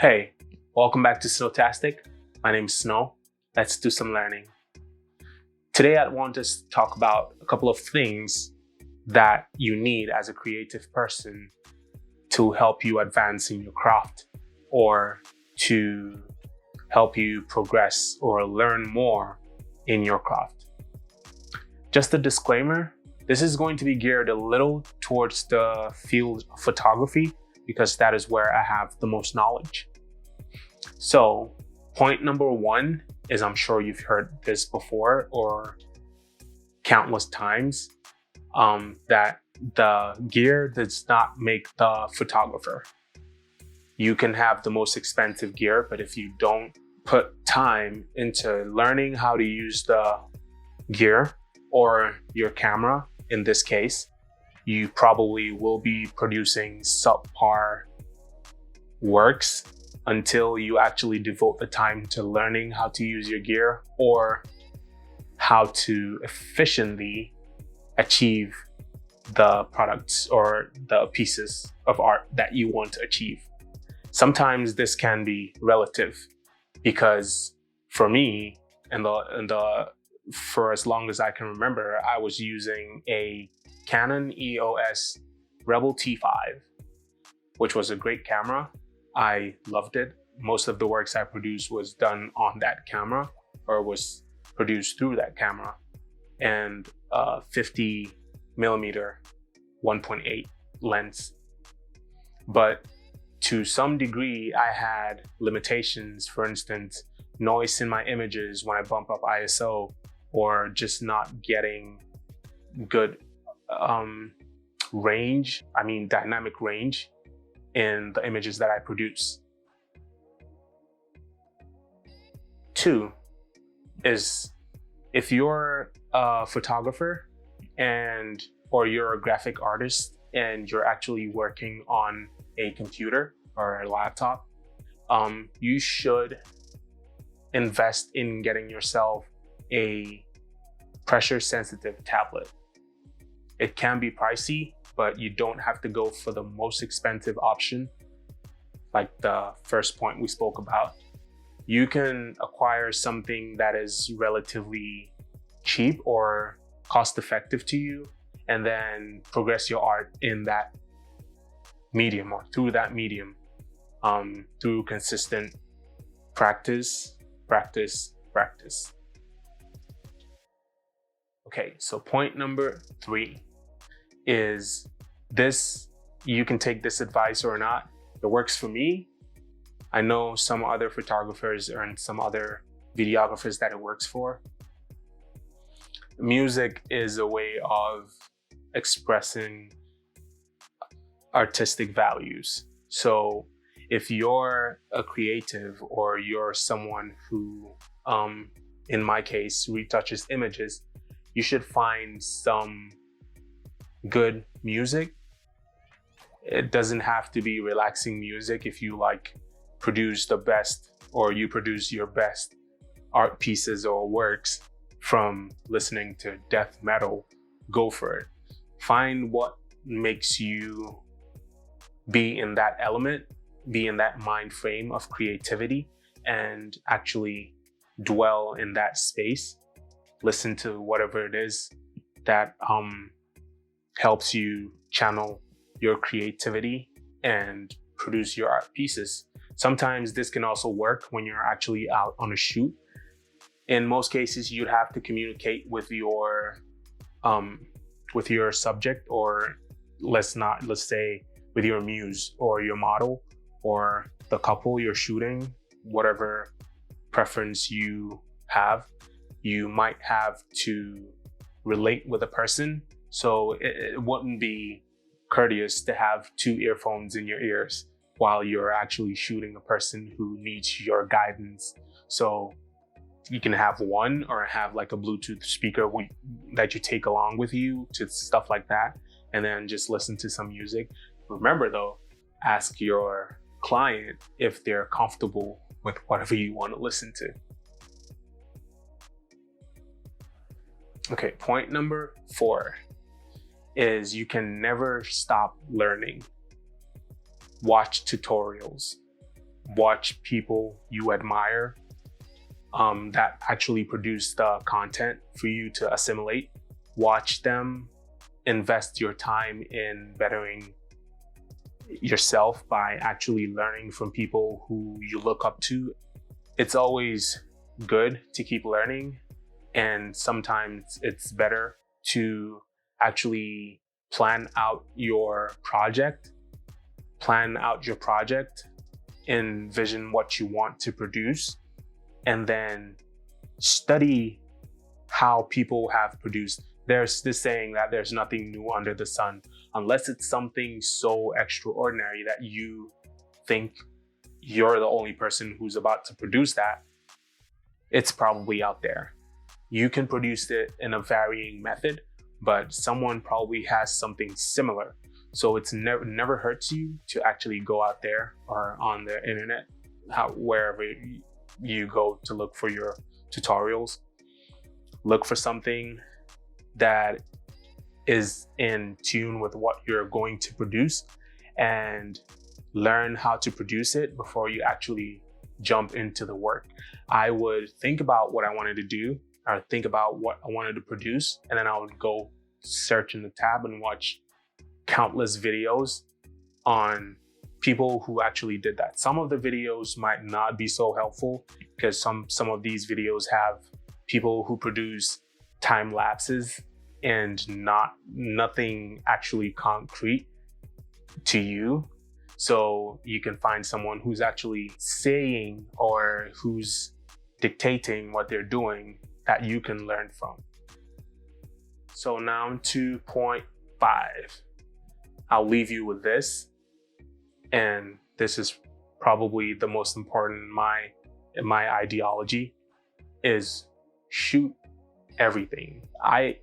Hey, welcome back to Snowtastic. My name is Snow. Let's do some learning. Today I want to talk about a couple of things that you need as a creative person to help you advance in your craft or to help you progress or learn more in your craft. Just a disclaimer, this is going to be geared a little towards the field of photography because that is where I have the most knowledge. So point number one is, I'm sure you've heard this before or countless times, that the gear does not make the photographer. You can have the most expensive gear, but if you don't put time into learning how to use the gear or your camera, in this case, you probably will be producing subpar works until you actually devote the time to learning how to use your gear or how to efficiently achieve the products or the pieces of art that you want to achieve. Sometimes this can be relative because for me, for as long as I can remember, I was using a Canon EOS Rebel T5, which was a great camera. I loved it. Most of the works I produced was done on that camera or was produced through that camera, and 50 millimeter 1.8 lens. But to some degree, I had limitations. For instance, noise in my images when I bump up ISO, or just not getting good dynamic range in the images that I produce. Two is, if you're a photographer or you're a graphic artist and you're actually working on a computer or a laptop, you should invest in getting yourself a pressure sensitive tablet. It can be pricey, but you don't have to go for the most expensive option, like the first point we spoke about. You can acquire something that is relatively cheap or cost effective to you, and then progress your art in that medium or through that medium, through consistent practice. Okay, so point number three is this. You can take this advice or not. It works for me. I know some other photographers and some other videographers that it works for. Music is a way of expressing artistic values. So if you're a creative or you're someone who, in my case, retouches images, you should find some good music. It doesn't have to be relaxing music. If you produce the best, or you produce your best art pieces or works from listening to death metal, go for it. Find what makes you be in that element, be in that mind frame of creativity, and actually dwell in that space. Listen to whatever it is that helps you channel your creativity and produce your art pieces. Sometimes this can also work when you're actually out on a shoot. In most cases, you'd have to communicate with your subject, or let's say with your muse or your model or the couple you're shooting, whatever preference you have. You might have to relate with a person, so it wouldn't be courteous to have two earphones in your ears while you're actually shooting a person who needs your guidance. So you can have one, or have like a Bluetooth speaker that you take along with you to stuff like that, and then just listen to some music. Remember though, ask your client if they're comfortable with whatever you want to listen to. Okay, point number 4 is you can never stop learning. Watch tutorials. watch people you admire that actually produce the content for you to assimilate. Watch them, invest your time in bettering yourself by actually learning from people who you look up to. It's always good to keep learning, and sometimes it's better to actually plan out your project, envision what you want to produce, and then study how people have produced. There's this saying that there's nothing new under the sun, unless it's something so extraordinary that you think you're the only person who's about to produce that. It's probably out there. You can produce it in a varying method, but someone probably has something similar. So it's never hurts you to actually go out there or on the internet, wherever you go to look for your tutorials. Look for something that is in tune with what you're going to produce and learn how to produce it before you actually jump into the work. I would think about what I wanted to do, or think about what I wanted to produce, and then I would go search in the tab and watch countless videos on people who actually did that. Some of the videos might not be so helpful because some of these videos have people who produce time lapses and nothing actually concrete to you. So you can find someone who's actually saying or who's dictating what they're doing that you can learn from. So now to point 5. I'll leave you with this, and this is probably the most important in my ideology, is shoot everything. I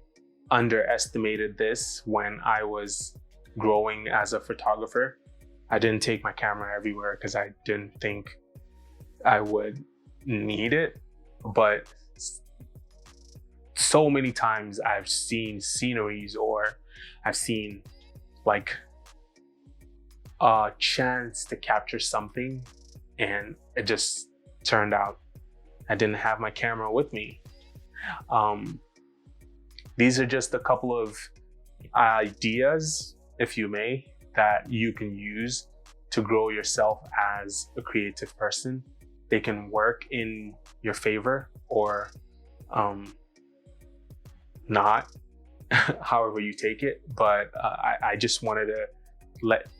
underestimated this when I was growing as a photographer. I didn't take my camera everywhere because I didn't think I would need it, but so many times I've seen sceneries, or I've seen like a chance to capture something, and it just turned out I didn't have my camera with me. These are just a couple of ideas, if you may, that you can use to grow yourself as a creative person. They can work in your favor or not, however you take it. But I just wanted to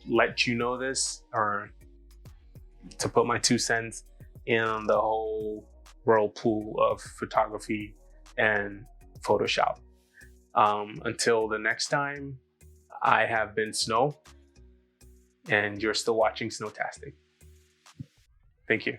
let you know this, or to put my 2 cents in the whole whirlpool of photography and Photoshop. Until the next time, I have been Snow, and you're still watching Snowtastic. Thank you.